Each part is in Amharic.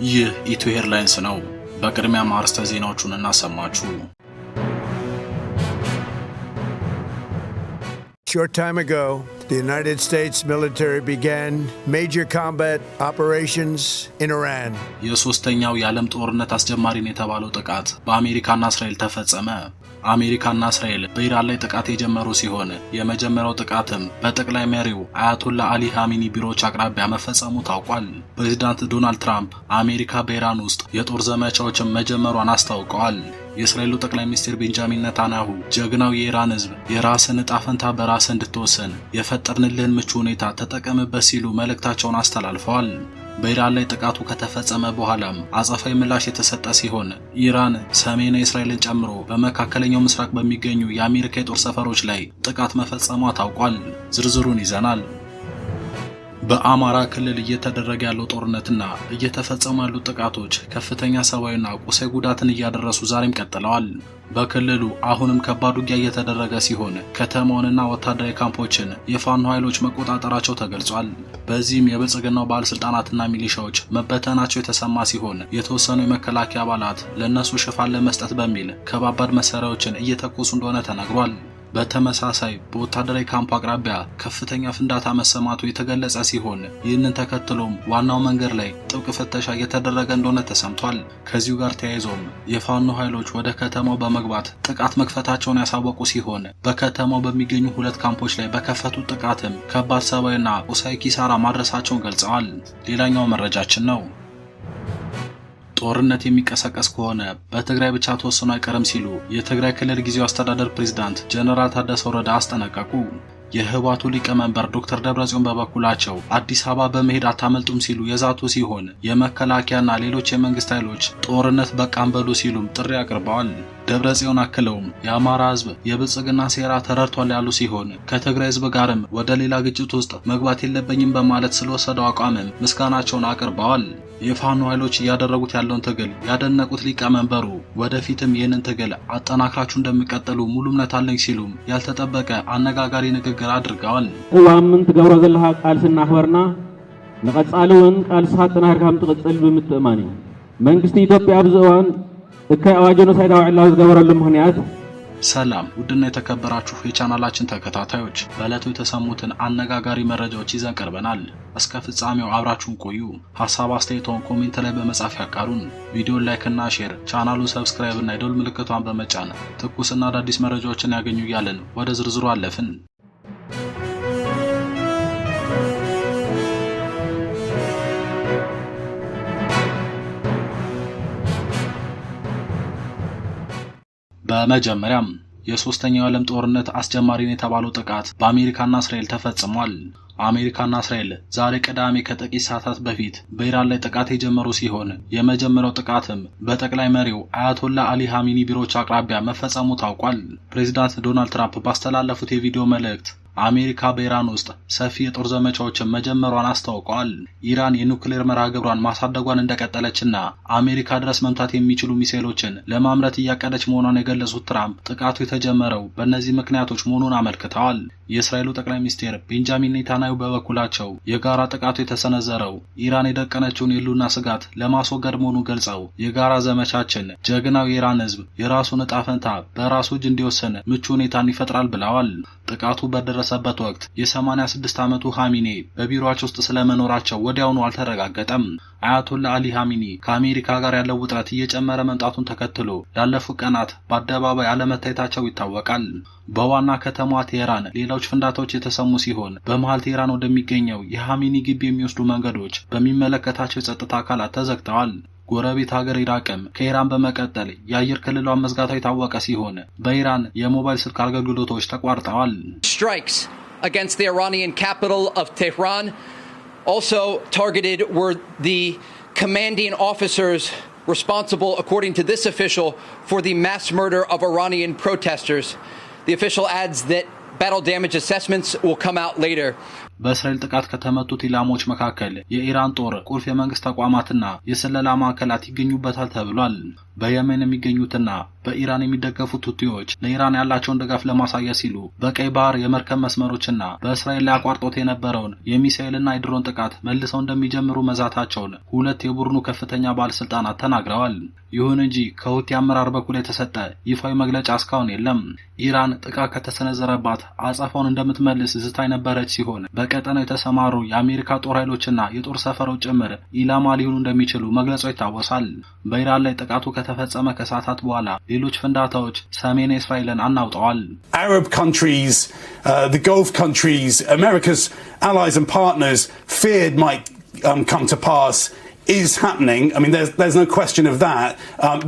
ይህ ኢትዮ ኤርላይንስ ነው። በቅድሚያ ማርስተ ዜናዎቹን እናሰማችሁ። Short time ago, the United States military began major combat operations in Iran. የሶስተኛው የዓለም ጦርነት አስጀማሪን የተባለው ጥቃት በአሜሪካና እስራኤል ተፈጸመ። አሜሪካና እስራኤል በኢራን ላይ ጥቃት የጀመሩ ሲሆን የመጀመሪያው ጥቃትም በጠቅላይ መሪው አያቶላ አሊ ኻሜኒ ቢሮዎች አቅራቢያ መፈጸሙ ታውቋል። ፕሬዝዳንት ዶናልድ ትራምፕ አሜሪካ በኢራን ውስጥ የጦር ዘመቻዎችን መጀመሯን አስታውቀዋል። የእስራኤሉ ጠቅላይ ሚኒስትር ቤንጃሚን ኔታንያሁ ጀግናው የኢራን ሕዝብ የራስን ዕጣ ፈንታ በራስ እንድትወስን የፈጠርንልህን ምቹ ሁኔታ ተጠቀምበት ሲሉ መልእክታቸውን አስተላልፈዋል። በኢራን ላይ ጥቃቱ ከተፈጸመ በኋላም አጸፋዊ ምላሽ የተሰጠ ሲሆን ኢራን ሰሜን እስራኤልን ጨምሮ በመካከለኛው ምስራቅ በሚገኙ የአሜሪካ የጦር ሰፈሮች ላይ ጥቃት መፈጸሟ ታውቋል። ዝርዝሩን ይዘናል። በአማራ ክልል እየተደረገ ያለው ጦርነትና እየተፈጸሙ ያሉ ጥቃቶች ከፍተኛ ሰብአዊና ቁሳዊ ጉዳትን እያደረሱ ዛሬም ቀጥለዋል። በክልሉ አሁንም ከባድ ውጊያ እየተደረገ ሲሆን ከተማውንና ወታደራዊ ካምፖችን የፋኖ ኃይሎች መቆጣጠራቸው ተገልጿል። በዚህም የብልጽግናው ባለስልጣናትና ሚሊሻዎች መበተናቸው የተሰማ ሲሆን የተወሰኑ የመከላከያ አባላት ለነሱ ሽፋን ለመስጠት በሚል ከባባድ መሳሪያዎችን እየተኮሱ እንደሆነ ተነግሯል። በተመሳሳይ በወታደራዊ ካምፕ አቅራቢያ ከፍተኛ ፍንዳታ መሰማቱ የተገለጸ ሲሆን ይህንን ተከትሎም ዋናው መንገድ ላይ ጥብቅ ፍተሻ እየተደረገ እንደሆነ ተሰምቷል። ከዚሁ ጋር ተያይዞም የፋኖ ኃይሎች ወደ ከተማው በመግባት ጥቃት መክፈታቸውን ያሳወቁ ሲሆን በከተማው በሚገኙ 2 ካምፖች ላይ በከፈቱት ጥቃትም ከባድ ሰብአዊና ቁሳዊ ኪሳራ ማድረሳቸውን ገልጸዋል። ሌላኛው መረጃችን ነው። ጦርነት የሚቀሰቀስ ከሆነ በትግራይ ብቻ ተወስኖ አይቀርም ሲሉ የትግራይ ክልል ጊዜያዊ አስተዳደር ፕሬዝዳንት ጀነራል ታደሰ ወረደ አስጠነቀቁ። የህወሓቱ ሊቀመንበር ዶክተር ደብረጽዮን በበኩላቸው አዲስ አበባ በመሄድ አታመልጡም ሲሉ የዛቱ ሲሆን የመከላከያና ሌሎች የመንግስት ኃይሎች ጦርነት በቃን በሉ ሲሉም ጥሪ አቅርበዋል። ደብረጽዮን አክለውም የአማራ ህዝብ የብልጽግና ሴራ ተረድቷል ያሉ ሲሆን ከትግራይ ህዝብ ጋርም ወደ ሌላ ግጭት ውስጥ መግባት የለብኝም በማለት ስለወሰደው አቋምም ምስጋናቸውን አቅርበዋል። የፋኖ ኃይሎች እያደረጉት ያለውን ትግል ያደነቁት ሊቀመንበሩ ወደፊትም ይህንን ትግል አጠናክራችሁ እንደሚቀጥሉ ሙሉ እምነት አለኝ ሲሉም ያልተጠበቀ አነጋጋሪ ንግግር አድርገዋል። እዋምን ትገብሮ ዘለሃ ቃልስና አክበርና ንቀጻሉን ቃልስኻ አጠናክርካም ትቅጽል ብምትእማን እዩ መንግስቲ ኢትዮጵያ ብዝእዋን እካይ አዋጅ ጄኖሳይዳዊ ዕላው ዝገበረሉ ምክንያት። ሰላም ውድና የተከበራችሁ የቻናላችን ተከታታዮች በዕለቱ የተሰሙትን አነጋጋሪ መረጃዎች ይዘን ቀርበናል። እስከ ፍጻሜው አብራችሁን ቆዩ። ሐሳብ አስተያየቶን ኮሜንት ላይ በመጻፍ ያጋሩን። ቪዲዮን ላይክ እና ሼር፣ ቻናሉን ሰብስክራይብ እና የደወል ምልክቷን በመጫን ትኩስና አዳዲስ መረጃዎችን ያገኙ እያልን ወደ ዝርዝሩ አለፍን። በመጀመሪያም የሶስተኛው ዓለም ጦርነት አስጀማሪን የተባለው ጥቃት በአሜሪካና እስራኤል ተፈጽሟል። አሜሪካና እስራኤል ዛሬ ቅዳሜ ከጥቂት ሰዓታት በፊት በኢራን ላይ ጥቃት የጀመሩ ሲሆን የመጀመሪያው ጥቃትም በጠቅላይ መሪው አያቶላ አሊ ኻሜኒ ቢሮዎች አቅራቢያ መፈጸሙ ታውቋል። ፕሬዝዳንት ዶናልድ ትራምፕ ባስተላለፉት የቪዲዮ መልእክት አሜሪካ በኢራን ውስጥ ሰፊ የጦር ዘመቻዎችን መጀመሯን አስታውቀዋል። ኢራን የኑክሌር መርሃ ግብሯን ማሳደጓን እንደቀጠለችና አሜሪካ ድረስ መምታት የሚችሉ ሚሳኤሎችን ለማምረት እያቀደች መሆኗን የገለጹት ትራምፕ ጥቃቱ የተጀመረው በእነዚህ ምክንያቶች መሆኑን አመልክተዋል። የእስራኤሉ ጠቅላይ ሚኒስትር ቤንጃሚን ኔታንያሁ በበኩላቸው የጋራ ጥቃቱ የተሰነዘረው ኢራን የደቀነችውን የህልውና ስጋት ለማስወገድ መሆኑን ገልጸው የጋራ ዘመቻችን ጀግናው የኢራን ህዝብ የራሱን ዕጣ ፈንታ በራሱ እጅ እንዲወስን ምቹ ሁኔታን ይፈጥራል ብለዋል። ጥቃቱ በደረሰበት ወቅት የ86 ዓመቱ ኻሜኒ በቢሮአቸው ውስጥ ስለመኖራቸው ወዲያውኑ አልተረጋገጠም። አያቶላ አሊ ኻሜኒ ከአሜሪካ ጋር ያለው ውጥረት እየጨመረ መምጣቱን ተከትሎ ላለፉት ቀናት በአደባባይ አለመታየታቸው ይታወቃል። በዋና ከተማዋ ቴህራን ሌሎች ፍንዳታዎች የተሰሙ ሲሆን በመሃል ቴህራን ወደሚገኘው የኻሜኒ ግቢ የሚወስዱ መንገዶች በሚመለከታቸው የጸጥታ አካላት ተዘግተዋል። ጎረቤት ሀገር ኢራቅም ከኢራን በመቀጠል የአየር ክልሏን መዝጋቷ የታወቀ ሲሆን በኢራን የሞባይል ስልክ አገልግሎቶች ተቋርጠዋል። Strikes against the Iranian capital of Tehran also targeted were the commanding officers responsible, according to this official, for the mass murder of Iranian protesters. The official adds that battle damage assessments will come out later. በእስራኤል ጥቃት ከተመቱት ኢላማዎች መካከል የኢራን ጦር ቁልፍ የመንግስት ተቋማትና የስለላ ማዕከላት ይገኙበታል ተብሏል። በየመን የሚገኙትና በኢራን የሚደገፉት ሁቲዎች ለኢራን ያላቸውን ድጋፍ ለማሳየት ሲሉ በቀይ ባህር የመርከብ መስመሮችና በእስራኤል ላይ አቋርጦት የነበረውን የሚሳኤልና የድሮን ጥቃት መልሰው እንደሚጀምሩ መዛታቸውን ሁለት የቡድኑ ከፍተኛ ባለስልጣናት ተናግረዋል። ይሁን እንጂ ከሁቲ አመራር በኩል የተሰጠ ይፋዊ መግለጫ እስካሁን የለም። ኢራን ጥቃት ከተሰነዘረባት አጸፋውን እንደምትመልስ ዝታ የነበረች ሲሆን በቀጠናው የተሰማሩ የአሜሪካ ጦር ኃይሎችና የጦር ሰፈሮች ጭምር ኢላማ ሊሆኑ እንደሚችሉ መግለጹ ይታወሳል። በኢራን ላይ ጥቃቱ ከተፈጸመ ከሰዓታት በኋላ ሌሎች ፍንዳታዎች ሰሜን እስራኤልን አናውጠዋል። Arab countries, the Gulf countries, America's allies and partners feared might come to pass is happening. I mean, there's no question of that.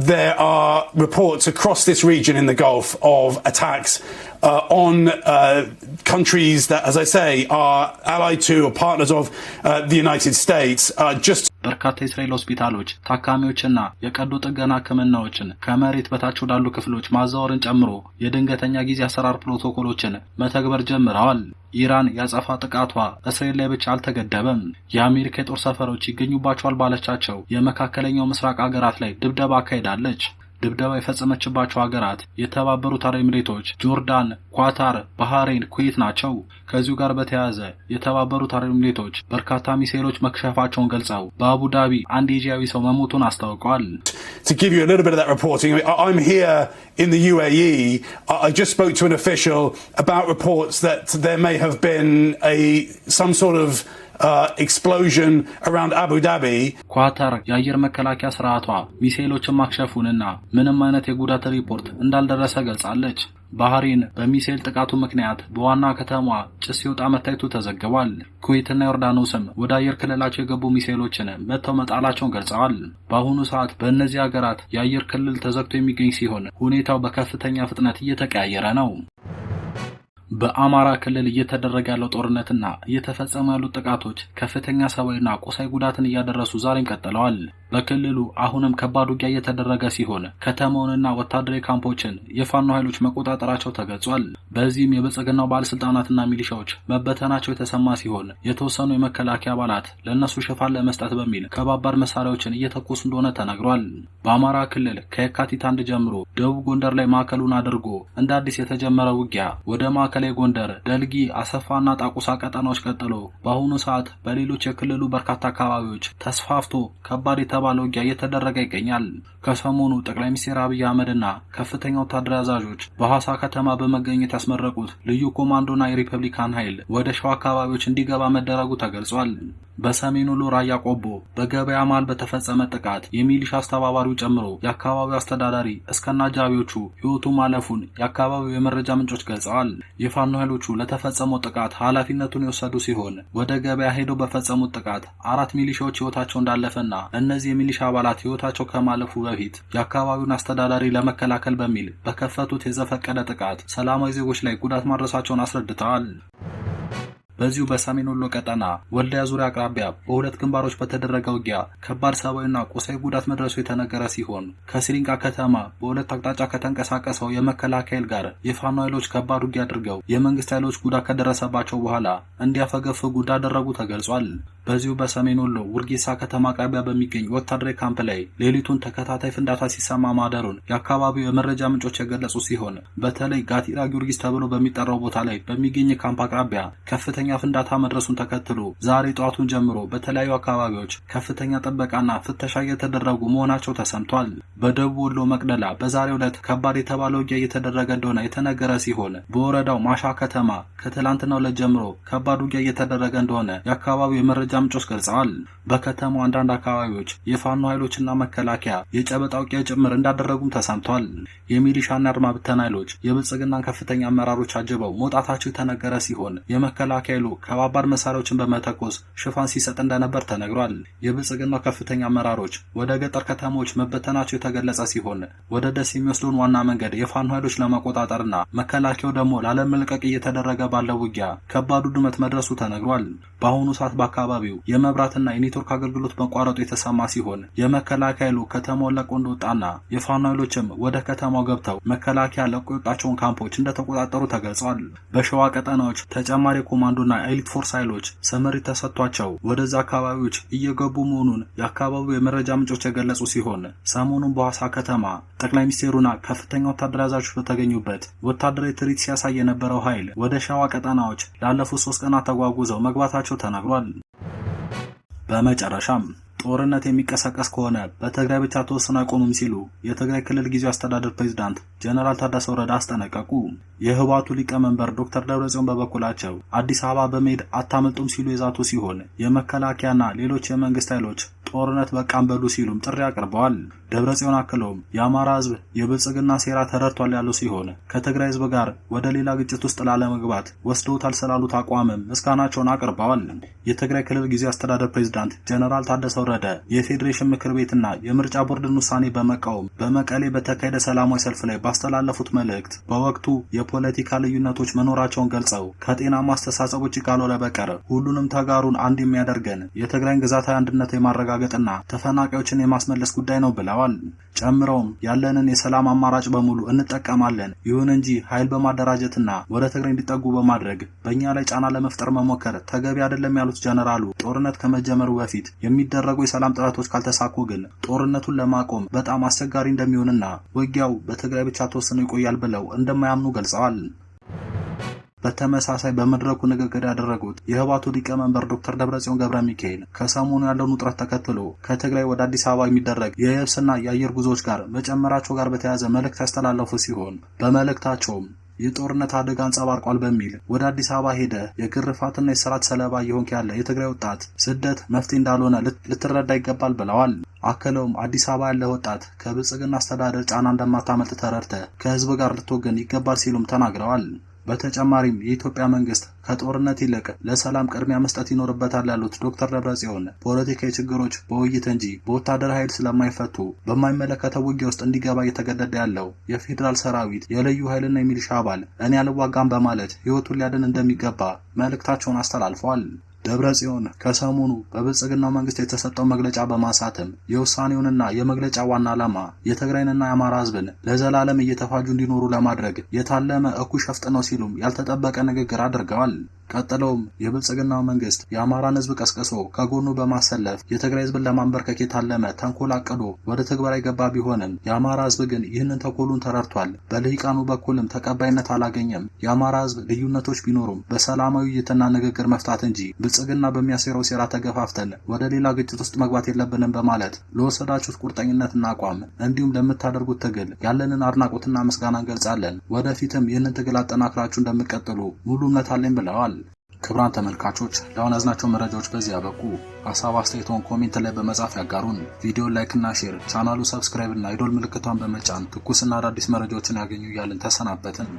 There are reports across this region in the Gulf of attacks on countries that, as I say, are allied to or partners of the United States. Just በርካታ የእስራኤል ሆስፒታሎች ታካሚዎችና የቀዶ ጥገና ሕክምናዎችን ከመሬት በታች ወዳሉ ክፍሎች ማዛወርን ጨምሮ የድንገተኛ ጊዜ አሰራር ፕሮቶኮሎችን መተግበር ጀምረዋል። ኢራን ያጸፋ ጥቃቷ እስራኤል ላይ ብቻ አልተገደበም። የአሜሪካ የጦር ሰፈሮች ይገኙባቸዋል ባለቻቸው የመካከለኛው ምስራቅ ሀገራት ላይ ድብደባ አካሂዳለች። ድብደባ የፈጸመችባቸው ሀገራት የተባበሩት አረብ ኤሚሬቶች፣ ጆርዳን፣ ኳታር፣ ባህሬን፣ ኩዌት ናቸው። ከዚሁ ጋር በተያያዘ የተባበሩት አረብ ኤሚሬቶች በርካታ ሚሳኤሎች መክሸፋቸውን ገልጸው በአቡዳቢ አንድ ኤጂያዊ ሰው መሞቱን አስታውቀዋል። To give you a little bit of that reporting, I'm here in the UAE. I just spoke to an official about reports that there may have been some sort of explosion around Abu Dhabi. ኳታር የአየር መከላከያ ስርዓቷ ሚሳኤሎችን ማክሸፉንና ምንም አይነት የጉዳት ሪፖርት እንዳልደረሰ ገልጻለች። ባህሬን በሚሳኤል ጥቃቱ ምክንያት በዋና ከተማዋ ጭስ ሲወጣ መታየቱ ተዘግቧል። ኩዌትና ዮርዳኖስም ወደ አየር ክልላቸው የገቡ ሚሳኤሎችን መተው መጣላቸውን ገልጸዋል። በአሁኑ ሰዓት በእነዚህ ሀገራት የአየር ክልል ተዘግቶ የሚገኝ ሲሆን ሁኔታው በከፍተኛ ፍጥነት እየተቀያየረ ነው። በአማራ ክልል እየተደረገ ያለው ጦርነትና እየተፈጸሙ ያሉት ጥቃቶች ከፍተኛ ሰብአዊና ቁሳዊ ጉዳትን እያደረሱ ዛሬም ቀጥለዋል። በክልሉ አሁንም ከባድ ውጊያ እየተደረገ ሲሆን ከተማውንና ወታደራዊ ካምፖችን የፋኖ ኃይሎች መቆጣጠራቸው ተገልጿል። በዚህም የብልጽግናው ባለስልጣናትና ሚሊሻዎች መበተናቸው የተሰማ ሲሆን የተወሰኑ የመከላከያ አባላት ለእነሱ ሽፋን ለመስጠት በሚል ከባባድ መሳሪያዎችን እየተኮሱ እንደሆነ ተነግሯል። በአማራ ክልል ከየካቲት 1 ጀምሮ ደቡብ ጎንደር ላይ ማዕከሉን አድርጎ እንደ አዲስ የተጀመረ ውጊያ ወደ ማዕከላዊ ጎንደር፣ ደልጊ፣ አሰፋና ጣቁሳ ቀጠናዎች ቀጥሎ በአሁኑ ሰዓት በሌሎች የክልሉ በርካታ አካባቢዎች ተስፋፍቶ ከባድ የተባለ ውጊያ እየተደረገ ይገኛል። ከሰሞኑ ጠቅላይ ሚኒስትር አብይ አህመድና ከፍተኛ ወታደራዊ አዛዦች በሐዋሳ ከተማ በመገኘት ያስመረቁት ልዩ ኮማንዶና የሪፐብሊካን ኃይል ወደ ሸዋ አካባቢዎች እንዲገባ መደረጉ ተገልጿል። በሰሜኑ ወሎ ራያ ቆቦ በገበያ መሃል በተፈጸመ ጥቃት የሚሊሻ አስተባባሪው ጨምሮ የአካባቢው አስተዳዳሪ እስከና አጃቢዎቹ ሕይወቱ ማለፉን የአካባቢው የመረጃ ምንጮች ገልጸዋል። የፋኖ ኃይሎቹ ለተፈጸመው ጥቃት ኃላፊነቱን የወሰዱ ሲሆን ወደ ገበያ ሄደው በፈጸሙት ጥቃት 4 ሚሊሻዎች ሕይወታቸው እንዳለፈና እነዚህ የሚሊሻ አባላት ሕይወታቸው ከማለፉ በፊት የአካባቢውን አስተዳዳሪ ለመከላከል በሚል በከፈቱት የዘፈቀደ ጥቃት ሰላማዊ ዜጎች ላይ ጉዳት ማድረሳቸውን አስረድተዋል። በዚሁ በሰሜን ወሎ ቀጠና ወልዲያ ዙሪያ አቅራቢያ በሁለት ግንባሮች በተደረገ ውጊያ ከባድ ሰብአዊና ቁሳዊ ጉዳት መድረሱ የተነገረ ሲሆን ከሲሪንቃ ከተማ በሁለት አቅጣጫ ከተንቀሳቀሰው የመከላከያ ኃይል ጋር የፋኖ ኃይሎች ከባድ ውጊያ አድርገው የመንግስት ኃይሎች ጉዳት ከደረሰባቸው በኋላ እንዲያፈገፍጉ እንዳደረጉ ተገልጿል። በዚሁ በሰሜን ወሎ ውርጌሳ ከተማ አቅራቢያ በሚገኝ ወታደራዊ ካምፕ ላይ ሌሊቱን ተከታታይ ፍንዳታ ሲሰማ ማደሩን የአካባቢው የመረጃ ምንጮች የገለጹ ሲሆን በተለይ ጋቲራ ጊዮርጊስ ተብሎ በሚጠራው ቦታ ላይ በሚገኝ ካምፕ አቅራቢያ ከፍተኛ ፍንዳታ መድረሱን ተከትሎ ዛሬ ጠዋቱን ጀምሮ በተለያዩ አካባቢዎች ከፍተኛ ጥበቃና ፍተሻ እየተደረጉ መሆናቸው ተሰምቷል። በደቡብ ወሎ መቅደላ በዛሬው ዕለት ከባድ የተባለ ውጊያ እየተደረገ እንደሆነ የተነገረ ሲሆን በወረዳው ማሻ ከተማ ከትላንትናው ዕለት ጀምሮ ከባድ ውጊያ እየተደረገ እንደሆነ የአካባቢው የመረጃ ምንጮች ገልጸዋል። በከተማው አንዳንድ አካባቢዎች የፋኖ ኃይሎችና መከላከያ የጨበጣ ውጊያ ጭምር እንዳደረጉም ተሰምቷል። የሚሊሻና አድማ ብተና ኃይሎች የብልጽግናን ከፍተኛ አመራሮች አጅበው መውጣታቸው የተነገረ ሲሆን የመከላከያ ኃይሉ ከባባድ መሳሪያዎችን በመተኮስ ሽፋን ሲሰጥ እንደነበር ተነግሯል። የብልጽግናው ከፍተኛ አመራሮች ወደ ገጠር ከተሞች መበተናቸው የተገለጸ ሲሆን ወደ ደስ የሚወስደውን ዋና መንገድ የፋኖ ኃይሎች ለመቆጣጠርና መከላከያው ደግሞ ላለመልቀቅ እየተደረገ ባለው ውጊያ ከባድ ውድመት መድረሱ ተነግሯል። በአሁኑ ሰዓት በአካባቢው የመብራትና የኔትወርክ አገልግሎት መቋረጡ የተሰማ ሲሆን የመከላከያ ኃይሉ ከተማውን ለቆ እንደወጣና የፋኖ ኃይሎችም ወደ ከተማው ገብተው መከላከያ ለቆ የወጣቸውን ካምፖች እንደተቆጣጠሩ ተገልጿል። በሸዋ ቀጠናዎች ተጨማሪ ኮማንዶ የተሰማሩና ኤሊት ፎርስ ኃይሎች ስምሪት ተሰጥቷቸው ወደዛ አካባቢዎች እየገቡ መሆኑን የአካባቢው የመረጃ ምንጮች የገለጹ ሲሆን ሰሞኑን በሐዋሳ ከተማ ጠቅላይ ሚኒስቴሩና ከፍተኛ ወታደራዊ አዛዦች በተገኙበት ወታደራዊ ትርኢት ሲያሳይ የነበረው ኃይል ወደ ሸዋ ቀጠናዎች ላለፉት 3 ቀናት ተጓጉዘው መግባታቸው ተነግሯል። በመጨረሻም ጦርነት የሚቀሰቀስ ከሆነ በትግራይ ብቻ ተወስኖ አይቆምም ሲሉ የትግራይ ክልል ጊዜያዊ አስተዳደር ፕሬዝዳንት ጀነራል ታደሰ ወረደ አስጠነቀቁ። የህወሓቱ ሊቀመንበር ዶክተር ደብረጽዮን በበኩላቸው አዲስ አበባ በመሄድ አታመልጡም ሲሉ የዛቱ ሲሆን የመከላከያና ሌሎች የመንግስት ኃይሎች ጦርነት በቃም በሉ ሲሉም ጥሪ አቅርበዋል። ደብረጽዮን አክለውም የአማራ ህዝብ የብልጽግና ሴራ ተረድቷል ያሉ ሲሆን ከትግራይ ህዝብ ጋር ወደ ሌላ ግጭት ውስጥ ላለመግባት ወስደውታል ስላሉት አቋምም ምስጋናቸውን አቅርበዋል። የትግራይ ክልል ጊዜያዊ አስተዳደር ፕሬዝዳንት ጀነራል ታደሰ ወረደ የፌዴሬሽን ምክር ቤትና የምርጫ ቦርድን ውሳኔ በመቃወም በመቀሌ በተካሄደ ሰላማዊ ሰልፍ ላይ ባስተላለፉት መልእክት በወቅቱ የፖለቲካ ልዩነቶች መኖራቸውን ገልጸው ከጤናማ አስተሳሰቦች ካልሆነ በቀር ሁሉንም ተጋሩን አንድ የሚያደርገን የትግራይን ግዛታዊ አንድነት የማረጋገጥና ተፈናቃዮችን የማስመለስ ጉዳይ ነው ብለዋል። ጨምረውም ያለንን የሰላም አማራጭ በሙሉ እንጠቀማለን፣ ይሁን እንጂ ኃይል በማደራጀትና ወደ ትግራይ እንዲጠጉ በማድረግ በእኛ ላይ ጫና ለመፍጠር መሞከር ተገቢ አይደለም ያሉት ጀነራሉ ጦርነት ከመጀመሩ በፊት የሚደረጉ የሰላም ጥረቶች ካልተሳኩ ግን ጦርነቱን ለማቆም በጣም አስቸጋሪ እንደሚሆንና ውጊያው በትግራይ ብቻ ተወስኖ ይቆያል ብለው እንደማያምኑ ገልጸዋል። በተመሳሳይ በመድረኩ ንግግር ያደረጉት የህወሓቱ ሊቀመንበር ዶክተር ደብረጽዮን ገብረ ሚካኤል ከሰሞኑ ያለውን ውጥረት ተከትሎ ከትግራይ ወደ አዲስ አበባ የሚደረግ የየብስና የአየር ጉዞዎች ጋር መጨመራቸው ጋር በተያያዘ መልእክት ያስተላለፉ ሲሆን በመልእክታቸውም የጦርነት አደጋ አንጸባርቋል በሚል ወደ አዲስ አበባ ሄደ የግርፋትና የስራት ሰለባ እየሆንክ ያለ የትግራይ ወጣት ስደት መፍትሄ እንዳልሆነ ልትረዳ ይገባል ብለዋል። አክለውም አዲስ አበባ ያለ ወጣት ከብልጽግና አስተዳደር ጫና እንደማታመልጥ ተረድተ ከህዝብ ጋር ልትወገን ይገባል ሲሉም ተናግረዋል። በተጨማሪም የኢትዮጵያ መንግስት ከጦርነት ይልቅ ለሰላም ቅድሚያ መስጠት ይኖርበታል ያሉት ዶክተር ደብረጽዮን ፖለቲካዊ ችግሮች በውይይት እንጂ በወታደራዊ ኃይል ስለማይፈቱ በማይመለከተው ውጊያ ውስጥ እንዲገባ እየተገደደ ያለው የፌዴራል ሰራዊት የልዩ ኃይልና የሚሊሻ አባል እኔ አልዋጋም በማለት ህይወቱን ሊያድን እንደሚገባ መልእክታቸውን አስተላልፈዋል። ደብረጽዮን ከሰሞኑ በብልጽግናው መንግስት የተሰጠው መግለጫ በማሳተም የውሳኔውንና የመግለጫ ዋና ዓላማ የትግራይንና የአማራ ህዝብን ለዘላለም እየተፋጁ እንዲኖሩ ለማድረግ የታለመ እኩይ ሸፍጥ ነው ሲሉም ያልተጠበቀ ንግግር አድርገዋል። ቀጥለውም የብልጽግናው መንግስት የአማራን ህዝብ ቀስቅሶ ከጎኑ በማሰለፍ የትግራይ ህዝብን ለማንበርከክ የታለመ ተንኮል አቅዶ ወደ ትግበራ የገባ ቢሆንም የአማራ ህዝብ ግን ይህንን ተንኮሉን ተረድቷል። በልሂቃኑ በኩልም ተቀባይነት አላገኘም። የአማራ ህዝብ ልዩነቶች ቢኖሩም በሰላማዊ ውይይትና ንግግር መፍታት እንጂ ብልጽግና በሚያሴረው ሴራ ተገፋፍተን ወደ ሌላ ግጭት ውስጥ መግባት የለብንም በማለት ለወሰዳችሁት ቁርጠኝነትና አቋም እንዲሁም ለምታደርጉት ትግል ያለንን አድናቆትና ምስጋና እንገልጻለን። ወደፊትም ይህንን ትግል አጠናክራችሁ እንደምትቀጥሉ ሙሉ እምነት አለኝ ብለዋል። ክቡራን ተመልካቾች ለአሁን ያዝናቸው መረጃዎች በዚህ ያበቁ። ሀሳብ አስተያየቶን ኮሜንት ላይ በመጻፍ ያጋሩን። ቪዲዮን ላይክ እና ሼር፣ ቻናሉ ሰብስክራይብ እና የደወል ምልክቷን በመጫን ትኩስና አዳዲስ መረጃዎችን ያገኙ እያልን ተሰናበትን።